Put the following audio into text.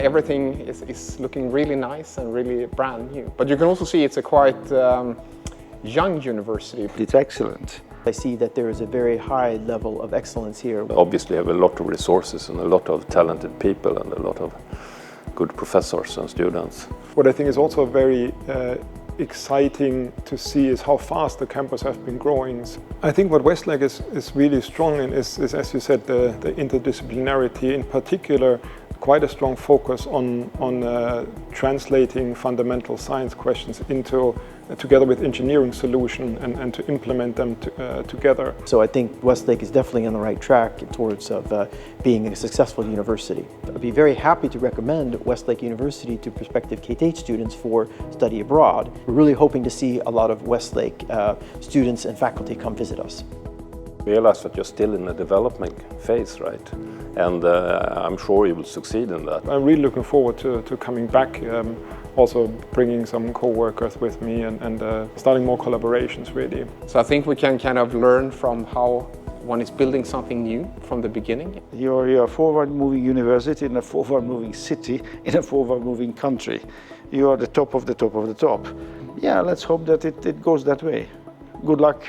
Everything is looking really nice and really brand new. But you can also see it's a quite young university. It's excellent. I see that there is a very high level of excellence here. Obviously have a lot of resources and a lot of talented people and a lot of good professors and students. What I think is also very exciting to see is how fast the campus has been growing. I think what Westlake is really strong in is, as you said, the interdisciplinarity, in particular quite a strong focus on translating fundamental science questions into together with engineering solution and to implement them together. So I think Westlake is definitely on the right track towards being a successful university. I'd be very happy to recommend Westlake University to prospective KTH students for study abroad. We're really hoping to see a lot of Westlake students and faculty come visit us. Realize that you're still in the development phase, right? And I'm sure you will succeed in that. I'm really looking forward to coming back, also bringing some co-workers with me and starting more collaborations really. So I think we can kind of learn from how one is building something new from the beginning. You're a forward-moving university in a forward-moving city in a forward-moving country. You are the top of the top of the top. Yeah, let's hope that it goes that way. Good luck.